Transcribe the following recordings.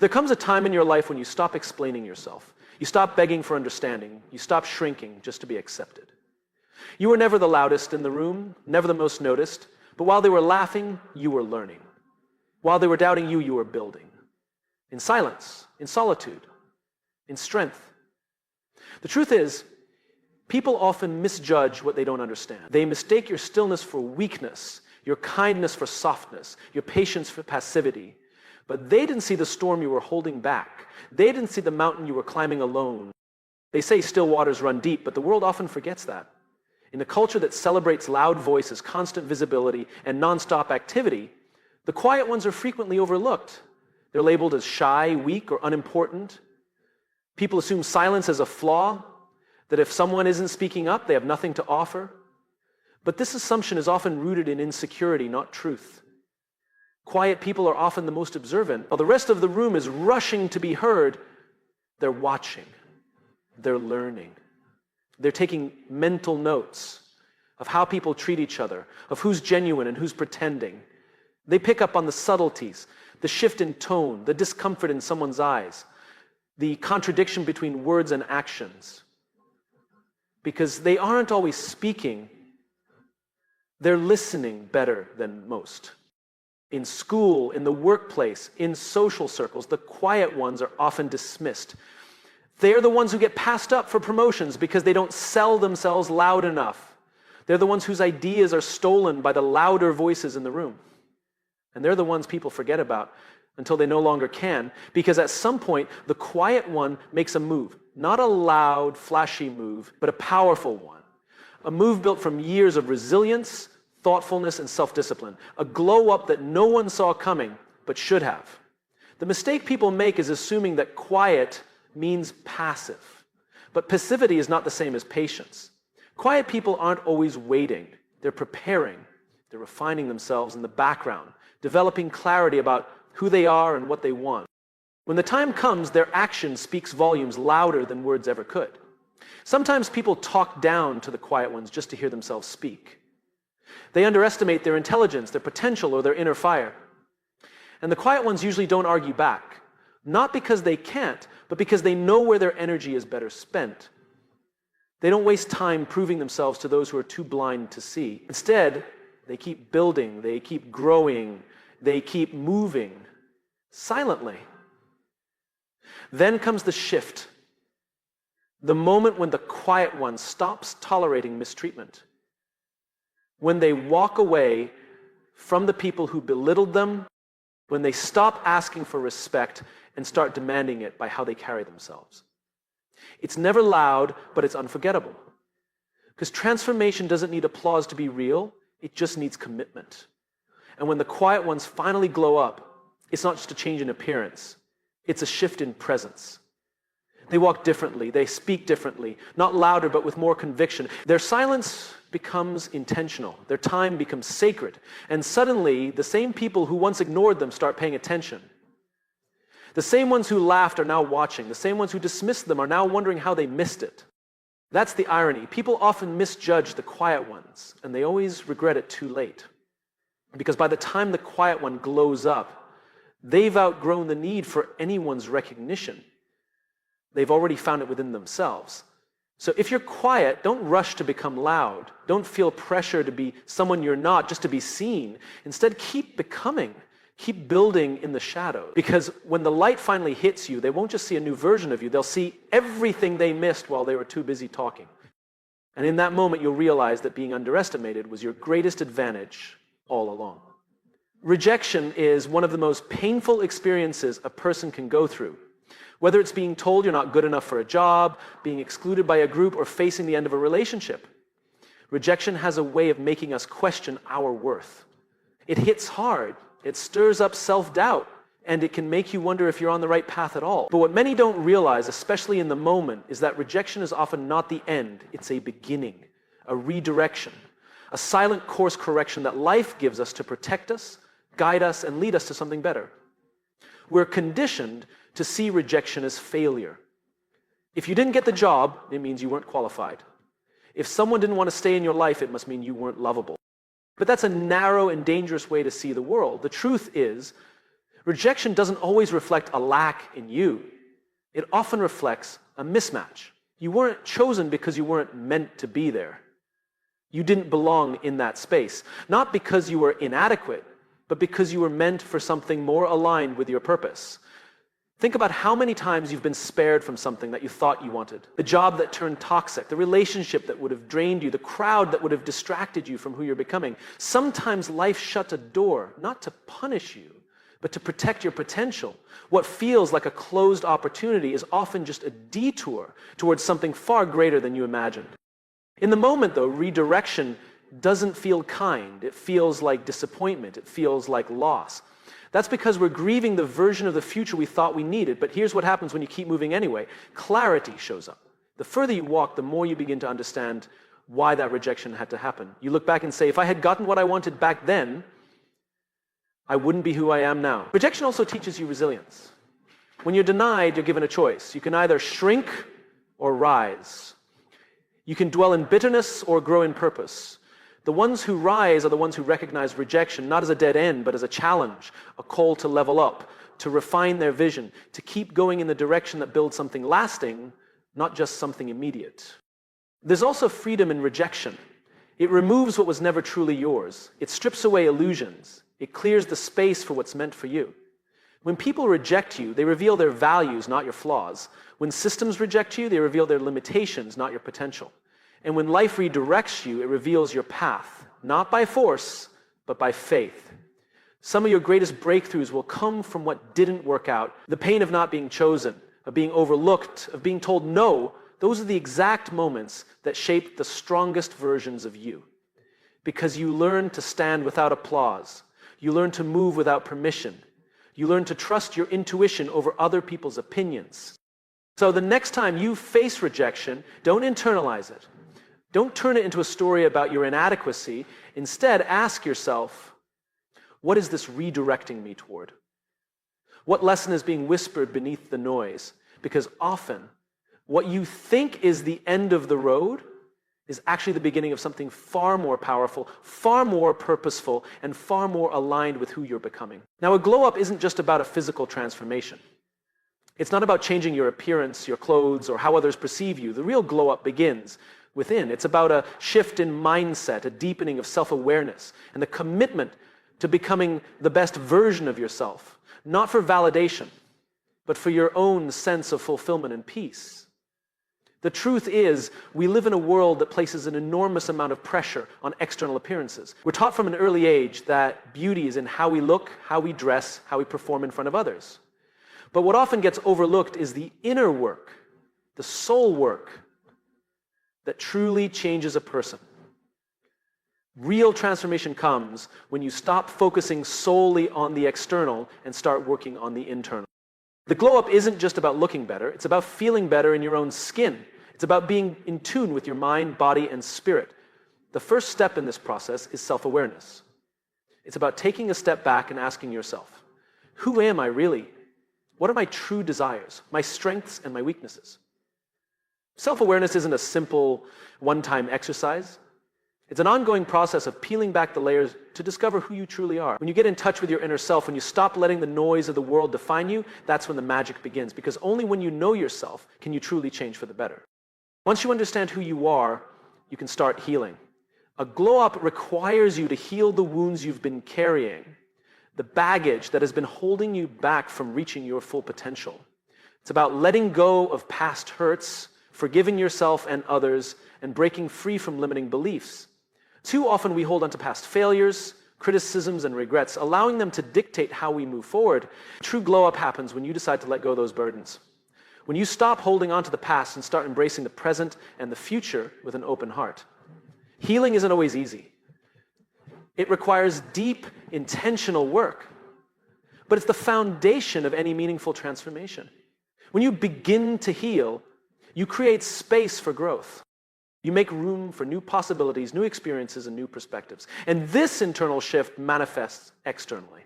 There comes a time in your life when you stop explaining yourself. You stop begging for understanding. You stop shrinking just to be accepted. You were never the loudest in the room, never the most noticed, but while they were laughing, you were learning. While they were doubting you, you were building. In silence, in solitude, in strength. The truth is, people often misjudge what they don't understand. They mistake your stillness for weakness, your kindness for softness, your patience for passivity. But they didn't see the storm you were holding back. They didn't see the mountain you were climbing alone. They say still waters run deep, but the world often forgets that. In a culture that celebrates loud voices, constant visibility, and nonstop activity, the quiet ones are frequently overlooked. They're labeled as shy, weak, or unimportant. People assume silence as a flaw, that if someone isn't speaking up, they have nothing to offer. But this assumption is often rooted in insecurity, not truth. Quiet people are often the most observant. While the rest of the room is rushing to be heard, they're watching, they're learning. They're taking mental notes of how people treat each other, of who's genuine and who's pretending. They pick up on the subtleties, the shift in tone, the discomfort in someone's eyes, the contradiction between words and actions. Because they aren't always speaking, they're listening better than most. In school, in the workplace, in social circles, the quiet ones are often dismissed. They're the ones who get passed up for promotions because they don't sell themselves loud enough. They're the ones whose ideas are stolen by the louder voices in the room. And they're the ones people forget about until they no longer can, because at some point, the quiet one makes a move. Not a loud, flashy move, but a powerful one. A move built from years of resilience, thoughtfulness, and self-discipline. A glow-up that no one saw coming, but should have. The mistake people make is assuming that quiet means passive. But passivity is not the same as patience. Quiet people aren't always waiting. They're preparing. They're refining themselves in the background, developing clarity about who they are and what they want. When the time comes, their action speaks volumes louder than words ever could. Sometimes people talk down to the quiet ones just to hear themselves speak. They underestimate their intelligence, their potential, or their inner fire. And the quiet ones usually don't argue back. Not because they can't, but because they know where their energy is better spent. They don't waste time proving themselves to those who are too blind to see. Instead, they keep building, they keep growing, they keep moving silently. Then comes the shift. The moment when the quiet one stops tolerating mistreatment. When they walk away from the people who belittled them, when they stop asking for respect and start demanding it by how they carry themselves. It's never loud, but it's unforgettable. Because transformation doesn't need applause to be real, it just needs commitment. And when the quiet ones finally glow up, it's not just a change in appearance, it's a shift in presence. They walk differently, they speak differently, not louder but with more conviction. Their silence becomes intentional, their time becomes sacred, and suddenly the same people who once ignored them start paying attention. The same ones who laughed are now watching, the same ones who dismissed them are now wondering how they missed it. That's the irony. People often misjudge the quiet ones, and they always regret it too late. Because by the time the quiet one glows up, they've outgrown the need for anyone's recognition. They've already found it within themselves. So if you're quiet, don't rush to become loud. Don't feel pressure to be someone you're not just to be seen. Instead, keep becoming. Keep building in the shadow. Because when the light finally hits you, they won't just see a new version of you. They'll see everything they missed while they were too busy talking. And in that moment, you'll realize that being underestimated was your greatest advantage all along. Rejection is one of the most painful experiences a person can go through. Whether it's being told you're not good enough for a job, being excluded by a group, or facing the end of a relationship. Rejection has a way of making us question our worth. It hits hard, it stirs up self-doubt, and it can make you wonder if you're on the right path at all. But what many don't realize, especially in the moment, is that rejection is often not the end, it's a beginning, a redirection, a silent course correction that life gives us to protect us, guide us, and lead us to something better. We're conditioned to see rejection as failure. If you didn't get the job, it means you weren't qualified. If someone didn't want to stay in your life, it must mean you weren't lovable. But that's a narrow and dangerous way to see the world. The truth is, Rejection doesn't always reflect a lack in you. It often reflects a mismatch. You weren't chosen because you weren't meant to be there. You didn't belong in that space. Not because you were inadequate, but because you were meant for something more aligned with your purpose. Think about how many times you've been spared from something that you thought you wanted. The job that turned toxic, the relationship that would have drained you, the crowd that would have distracted you from who you're becoming. Sometimes life shut a door, not to punish you, but to protect your potential. What feels like a closed opportunity is often just a detour towards something far greater than you imagined. In the moment, though, redirection doesn't feel kind. It feels like disappointment. It feels like loss. That's because we're grieving the version of the future we thought we needed. But here's what happens when you keep moving anyway. Clarity shows up. The further you walk, the more you begin to understand why that rejection had to happen. You look back and say, if I had gotten what I wanted back then, I wouldn't be who I am now. Rejection also teaches you resilience. When you're denied, you're given a choice. You can either shrink or rise. You can dwell in bitterness or grow in purpose. The ones who rise are the ones who recognize rejection not as a dead end, but as a challenge, a call to level up, to refine their vision, to keep going in the direction that builds something lasting, not just something immediate. There's also freedom in rejection. It removes what was never truly yours. It strips away illusions. It clears the space for what's meant for you. When people reject you, they reveal their values, not your flaws. When systems reject you, they reveal their limitations, not your potential. And when life redirects you, it reveals your path, not by force, but by faith. Some of your greatest breakthroughs will come from what didn't work out. The pain of not being chosen, of being overlooked, of being told no, those are the exact moments that shape the strongest versions of you. Because you learn to stand without applause. You learn to move without permission. You learn to trust your intuition over other people's opinions. So the next time you face rejection, don't internalize it. Don't turn it into a story about your inadequacy. Instead, ask yourself, what is this redirecting me toward? What lesson is being whispered beneath the noise? Because often, what you think is the end of the road is actually the beginning of something far more powerful, far more purposeful, and far more aligned with who you're becoming. Now, a glow-up isn't just about a physical transformation. It's not about changing your appearance, your clothes, or how others perceive you. The real glow-up begins within. It's about a shift in mindset, a deepening of self-awareness, and the commitment to becoming the best version of yourself, not for validation, but for your own sense of fulfillment and peace. The truth is, we live in a world that places an enormous amount of pressure on external appearances. We're taught from an early age that beauty is in how we look, how we dress, how we perform in front of others. But what often gets overlooked is the inner work, the soul work, that truly changes a person. Real transformation comes when you stop focusing solely on the external and start working on the internal. The glow-up isn't just about looking better, it's about feeling better in your own skin. It's about being in tune with your mind, body, and spirit. The first step in this process is self-awareness. It's about taking a step back and asking yourself, who am I really? What are my true desires, my strengths, and my weaknesses? Self-awareness isn't a simple one-time exercise. It's an ongoing process of peeling back the layers to discover who you truly are. When you get in touch with your inner self, when you stop letting the noise of the world define you, that's when the magic begins. Because only when you know yourself can you truly change for the better. Once you understand who you are, you can start healing. A glow-up requires you to heal the wounds you've been carrying, the baggage that has been holding you back from reaching your full potential. It's about letting go of past hurts, forgiving yourself and others, and breaking free from limiting beliefs. Too often we hold on to past failures, criticisms, and regrets, allowing them to dictate how we move forward. True glow-up happens when you decide to let go of those burdens. When you stop holding on to the past and start embracing the present and the future with an open heart. Healing isn't always easy. It requires deep, intentional work. But it's the foundation of any meaningful transformation. When you begin to heal, you create space for growth. You make room for new possibilities, new experiences, and new perspectives. And this internal shift manifests externally.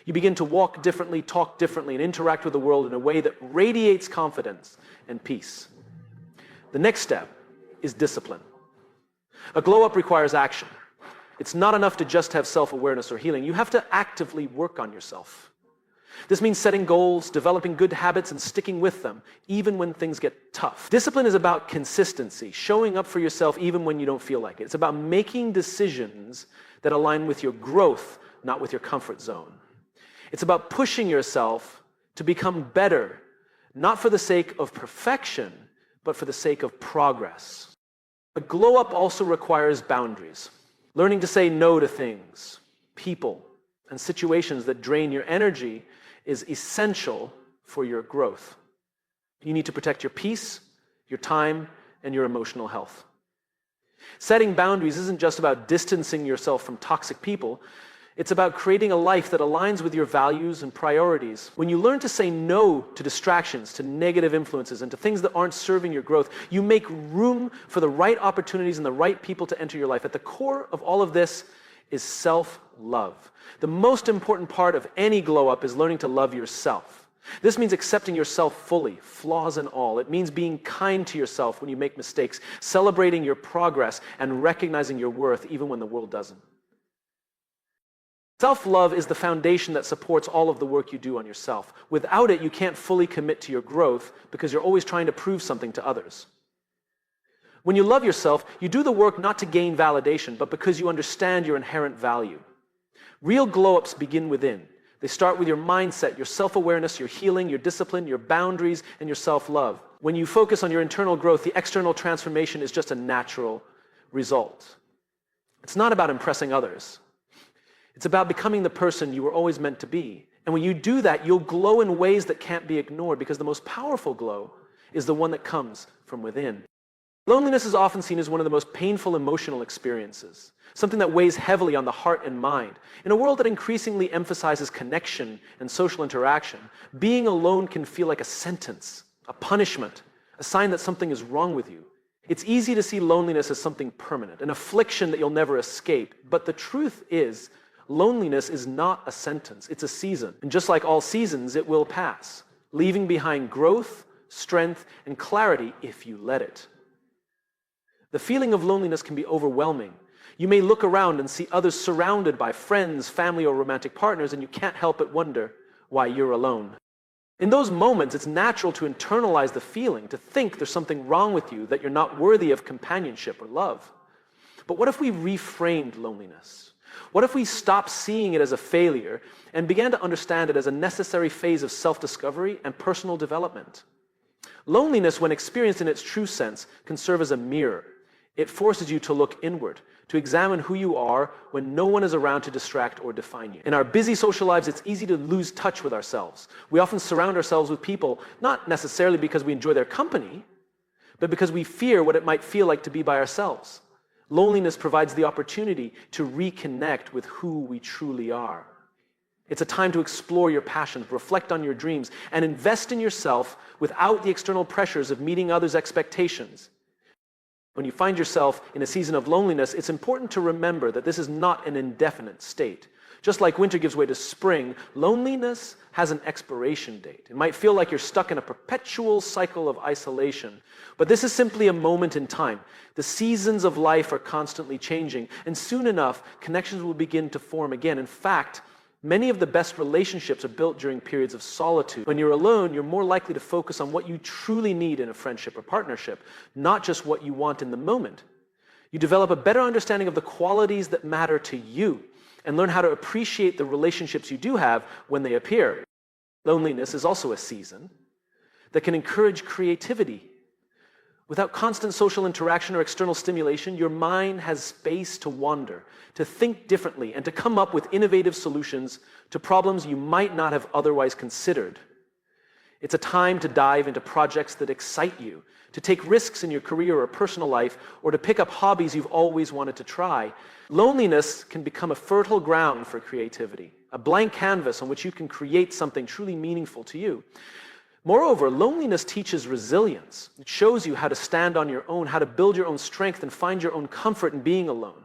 You begin to walk differently, talk differently, and interact with the world in a way that radiates confidence and peace. The next step is discipline. A glow-up requires action. It's not enough to just have self-awareness or healing. You have to actively work on yourself. This means setting goals, developing good habits, and sticking with them, even when things get tough. Discipline is about consistency, showing up for yourself even when you don't feel like it. It's about making decisions that align with your growth, not with your comfort zone. It's about pushing yourself to become better, not for the sake of perfection, but for the sake of progress. A glow up also requires boundaries. Learning to say no to things, people, and situations that drain your energy is essential for your growth. You need to protect your peace, your time, and your emotional health. Setting boundaries isn't just about distancing yourself from toxic people. It's about creating a life that aligns with your values and priorities. When you learn to say no to distractions, to negative influences, and to things that aren't serving your growth, you make room for the right opportunities and the right people to enter your life. At the core of all of this is self-love. The most important part of any glow-up is learning to love yourself. This means accepting yourself fully, flaws and all. It means being kind to yourself when you make mistakes, celebrating your progress, and recognizing your worth even when the world doesn't. Self-love is the foundation that supports all of the work you do on yourself. Without it, you can't fully commit to your growth because you're always trying to prove something to others. When you love yourself, you do the work not to gain validation, but because you understand your inherent value. Real glow-ups begin within. They start with your mindset, your self-awareness, your healing, your discipline, your boundaries, and your self-love. When you focus on your internal growth, the external transformation is just a natural result. It's not about impressing others. It's about becoming the person you were always meant to be. And when you do that, you'll glow in ways that can't be ignored, because the most powerful glow is the one that comes from within. Loneliness is often seen as one of the most painful emotional experiences, something that weighs heavily on the heart and mind. In a world that increasingly emphasizes connection and social interaction, being alone can feel like a sentence, a punishment, a sign that something is wrong with you. It's easy to see loneliness as something permanent, an affliction that you'll never escape. But the truth is, loneliness is not a sentence, it's a season. And just like all seasons, it will pass, leaving behind growth, strength, and clarity if you let it. The feeling of loneliness can be overwhelming. You may look around and see others surrounded by friends, family, or romantic partners, and you can't help but wonder why you're alone. In those moments, it's natural to internalize the feeling, to think there's something wrong with you, that you're not worthy of companionship or love. But what if we reframed loneliness? What if we stopped seeing it as a failure and began to understand it as a necessary phase of self-discovery and personal development? Loneliness, when experienced in its true sense, can serve as a mirror. It forces you to look inward, to examine who you are when no one is around to distract or define you. In our busy social lives, it's easy to lose touch with ourselves. We often surround ourselves with people, not necessarily because we enjoy their company, but because we fear what it might feel like to be by ourselves. Loneliness provides the opportunity to reconnect with who we truly are. It's a time to explore your passions, reflect on your dreams, and invest in yourself without the external pressures of meeting others' expectations. When you find yourself in a season of loneliness, it's important to remember that this is not an indefinite state. Just like winter gives way to spring, loneliness has an expiration date. It might feel like you're stuck in a perpetual cycle of isolation, but this is simply a moment in time. The seasons of life are constantly changing, and soon enough, connections will begin to form again. In fact, many of the best relationships are built during periods of solitude. When you're alone, you're more likely to focus on what you truly need in a friendship or partnership, not just what you want in the moment. You develop a better understanding of the qualities that matter to you and learn how to appreciate the relationships you do have when they appear. Loneliness is also a season that can encourage creativity. Without constant social interaction or external stimulation, your mind has space to wander, to think differently, and to come up with innovative solutions to problems you might not have otherwise considered. It's a time to dive into projects that excite you, to take risks in your career or personal life, or to pick up hobbies you've always wanted to try. Loneliness can become a fertile ground for creativity, a blank canvas on which you can create something truly meaningful to you. Moreover, loneliness teaches resilience. It shows you how to stand on your own, how to build your own strength and find your own comfort in being alone.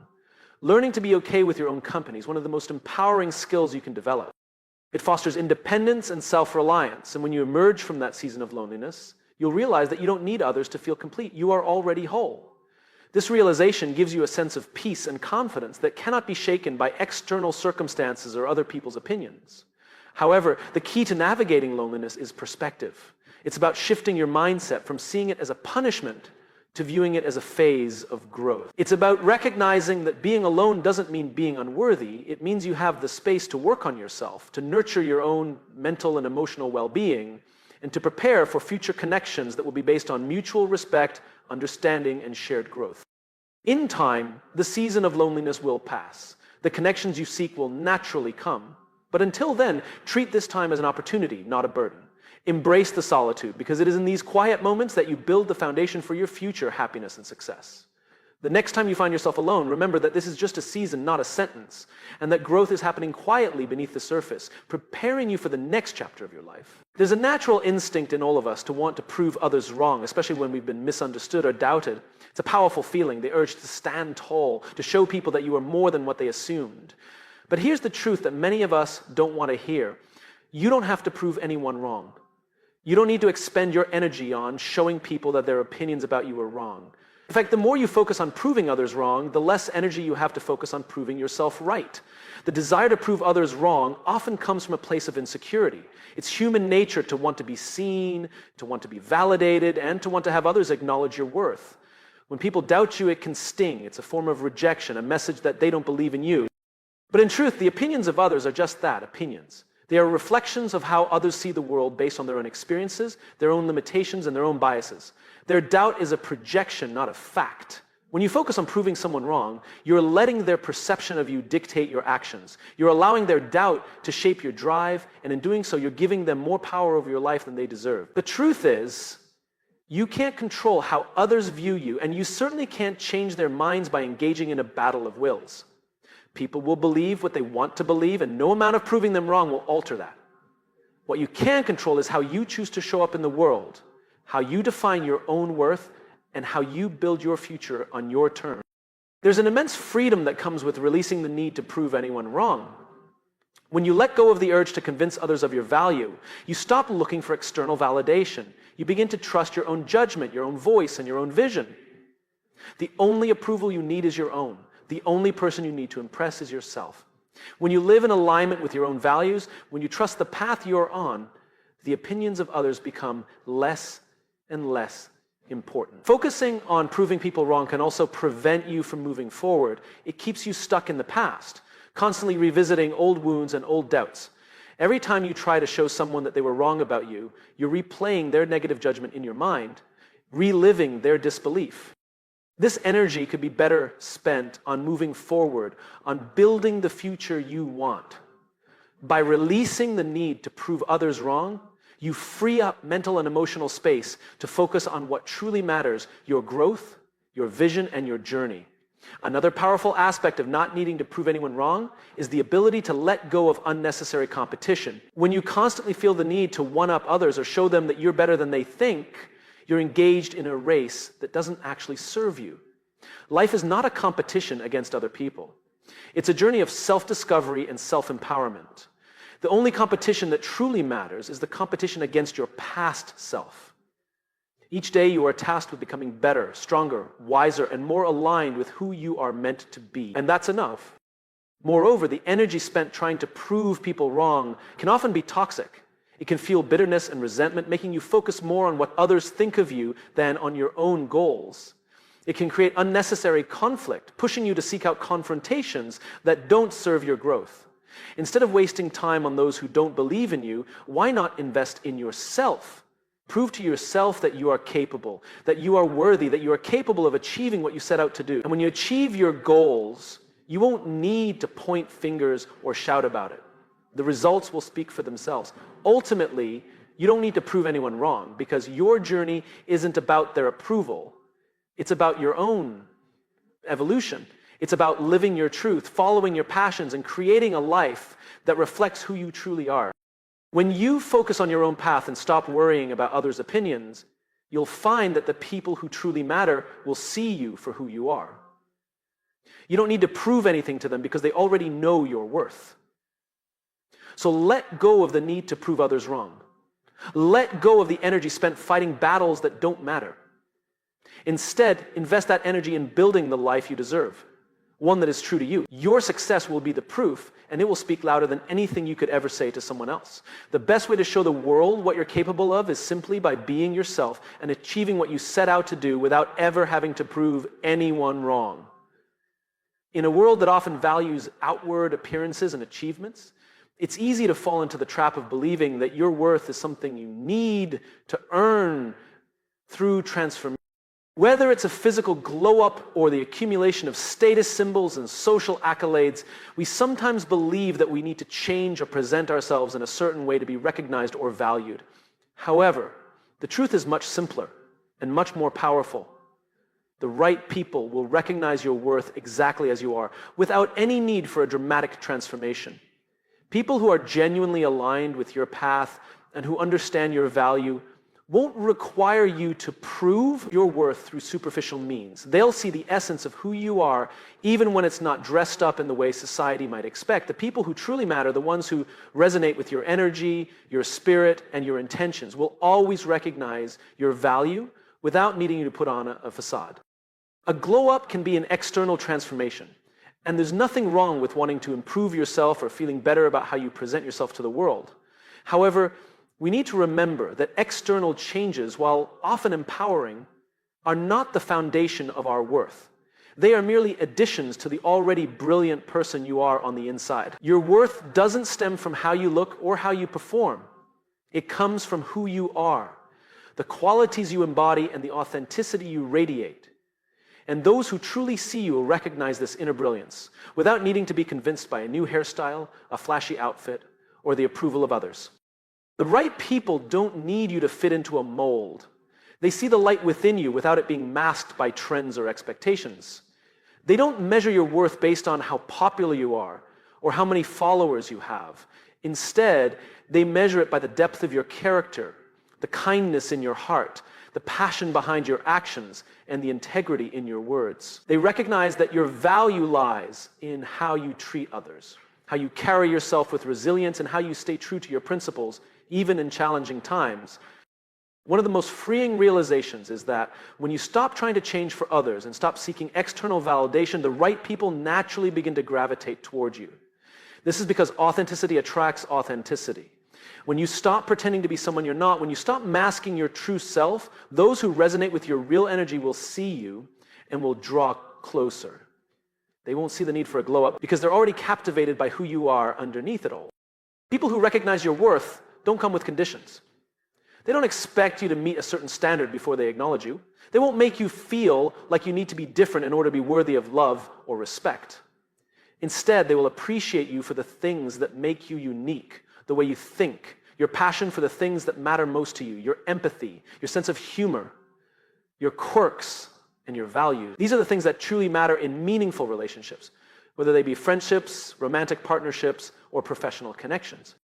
Learning to be okay with your own company is one of the most empowering skills you can develop. It fosters independence and self-reliance, and when you emerge from that season of loneliness, you'll realize that you don't need others to feel complete. You are already whole. This realization gives you a sense of peace and confidence that cannot be shaken by external circumstances or other people's opinions. However, the key to navigating loneliness is perspective. It's about shifting your mindset from seeing it as a punishment to viewing it as a phase of growth. It's about recognizing that being alone doesn't mean being unworthy. It means you have the space to work on yourself, to nurture your own mental and emotional well-being, and to prepare for future connections that will be based on mutual respect, understanding, and shared growth. In time, the season of loneliness will pass. The connections you seek will naturally come. But until then, treat this time as an opportunity, not a burden. Embrace the solitude, because it is in these quiet moments that you build the foundation for your future happiness and success. The next time you find yourself alone, remember that this is just a season, not a sentence, and that growth is happening quietly beneath the surface, preparing you for the next chapter of your life. There's a natural instinct in all of us to want to prove others wrong, especially when we've been misunderstood or doubted. It's a powerful feeling, the urge to stand tall, to show people that you are more than what they assumed. But here's the truth that many of us don't want to hear. You don't have to prove anyone wrong. You don't need to expend your energy on showing people that their opinions about you are wrong. In fact, the more you focus on proving others wrong, the less energy you have to focus on proving yourself right. The desire to prove others wrong often comes from a place of insecurity. It's human nature to want to be seen, to want to be validated, and to want to have others acknowledge your worth. When people doubt you, it can sting. It's a form of rejection, a message that they don't believe in you. But in truth, the opinions of others are just that, opinions. They are reflections of how others see the world based on their own experiences, their own limitations, and their own biases. Their doubt is a projection, not a fact. When you focus on proving someone wrong, you're letting their perception of you dictate your actions. You're allowing their doubt to shape your drive, and in doing so, you're giving them more power over your life than they deserve. The truth is, you can't control how others view you, and you certainly can't change their minds by engaging in a battle of wills. People will believe what they want to believe, and no amount of proving them wrong will alter that. What you can control is how you choose to show up in the world, how you define your own worth, and how you build your future on your terms. There's an immense freedom that comes with releasing the need to prove anyone wrong. When you let go of the urge to convince others of your value, you stop looking for external validation. You begin to trust your own judgment, your own voice, and your own vision. The only approval you need is your own. The only person you need to impress is yourself. When you live in alignment with your own values, when you trust the path you're on, the opinions of others become less and less important. Focusing on proving people wrong can also prevent you from moving forward. It keeps you stuck in the past, constantly revisiting old wounds and old doubts. Every time you try to show someone that they were wrong about you, you're replaying their negative judgment in your mind, reliving their disbelief. This energy could be better spent on moving forward, on building the future you want. By releasing the need to prove others wrong, you free up mental and emotional space to focus on what truly matters, your growth, your vision, and your journey. Another powerful aspect of not needing to prove anyone wrong is the ability to let go of unnecessary competition. When you constantly feel the need to one-up others or show them that you're better than they think, you're engaged in a race that doesn't actually serve you. Life is not a competition against other people. It's a journey of self-discovery and self-empowerment. The only competition that truly matters is the competition against your past self. Each day you are tasked with becoming better, stronger, wiser, and more aligned with who you are meant to be. And that's enough. Moreover, the energy spent trying to prove people wrong can often be toxic. It can fuel bitterness and resentment, making you focus more on what others think of you than on your own goals. It can create unnecessary conflict, pushing you to seek out confrontations that don't serve your growth. Instead of wasting time on those who don't believe in you, why not invest in yourself? Prove to yourself that you are capable, that you are worthy, that you are capable of achieving what you set out to do. And when you achieve your goals, you won't need to point fingers or shout about it. The results will speak for themselves. Ultimately, you don't need to prove anyone wrong because your journey isn't about their approval. It's about your own evolution. It's about living your truth, following your passions, and creating a life that reflects who you truly are. When you focus on your own path and stop worrying about others' opinions, you'll find that the people who truly matter will see you for who you are. You don't need to prove anything to them because they already know your worth. So let go of the need to prove others wrong. Let go of the energy spent fighting battles that don't matter. Instead, invest that energy in building the life you deserve. one that is true to you. Your success will be the proof, and it will speak louder than anything you could ever say to someone else. The best way to show the world what you're capable of is simply by being yourself and achieving what you set out to do without ever having to prove anyone wrong. In a world that often values outward appearances and achievements, it's easy to fall into the trap of believing that your worth is something you need to earn through transformation. Whether it's a physical glow-up or the accumulation of status symbols and social accolades, we sometimes believe that we need to change or present ourselves in a certain way to be recognized or valued. However, the truth is much simpler and much more powerful. The right people will recognize your worth exactly as you are, without any need for a dramatic transformation. People who are genuinely aligned with your path and who understand your value won't require you to prove your worth through superficial means. They'll see the essence of who you are, even when it's not dressed up in the way society might expect. The people who truly matter, the ones who resonate with your energy, your spirit, and your intentions, will always recognize your value without needing you to put on a facade. A glow-up can be an external transformation, and there's nothing wrong with wanting to improve yourself or feeling better about how you present yourself to the world. However, we need to remember that external changes, while often empowering, are not the foundation of our worth. They are merely additions to the already brilliant person you are on the inside. Your worth doesn't stem from how you look or how you perform. It comes from who you are, the qualities you embody, and the authenticity you radiate. And those who truly see you will recognize this inner brilliance without needing to be convinced by a new hairstyle, a flashy outfit, or the approval of others. The right people don't need you to fit into a mold. They see the light within you without it being masked by trends or expectations. They don't measure your worth based on how popular you are or how many followers you have. Instead, they measure it by the depth of your character, the kindness in your heart, the passion behind your actions, and the integrity in your words. They recognize that your value lies in how you treat others, how you carry yourself with resilience, and how you stay true to your principles, even in challenging times. One of the most freeing realizations is that when you stop trying to change for others and stop seeking external validation, the right people naturally begin to gravitate toward you. This is because authenticity attracts authenticity. When you stop pretending to be someone you're not, when you stop masking your true self, those who resonate with your real energy will see you and will draw closer. They won't see the need for a glow-up because they're already captivated by who you are underneath it all. People who recognize your worth don't come with conditions. They don't expect you to meet a certain standard before they acknowledge you. They won't make you feel like you need to be different in order to be worthy of love or respect. Instead, they will appreciate you for the things that make you unique, the way you think, your passion for the things that matter most to you, your empathy, your sense of humor, your quirks, and your values. These are the things that truly matter in meaningful relationships, whether they be friendships, romantic partnerships, or professional connections.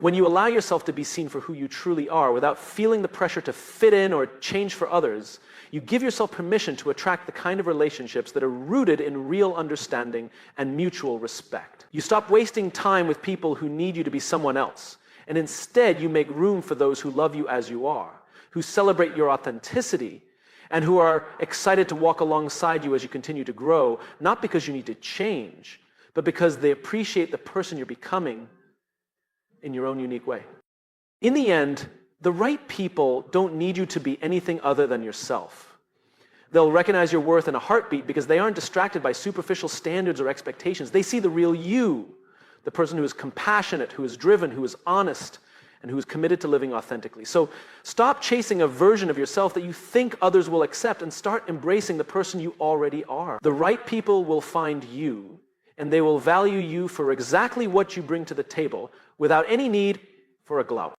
When you allow yourself to be seen for who you truly are without feeling the pressure to fit in or change for others, you give yourself permission to attract the kind of relationships that are rooted in real understanding and mutual respect. You stop wasting time with people who need you to be someone else, and instead you make room for those who love you as you are, who celebrate your authenticity, and who are excited to walk alongside you as you continue to grow, not because you need to change, but because they appreciate the person you're becoming in your own unique way. In the end, the right people don't need you to be anything other than yourself. They'll recognize your worth in a heartbeat because they aren't distracted by superficial standards or expectations. They see the real you, the person who is compassionate, who is driven, who is honest, and who is committed to living authentically. So stop chasing a version of yourself that you think others will accept and start embracing the person you already are. The right people will find you, and they will value you for exactly what you bring to the table without any need for a glow.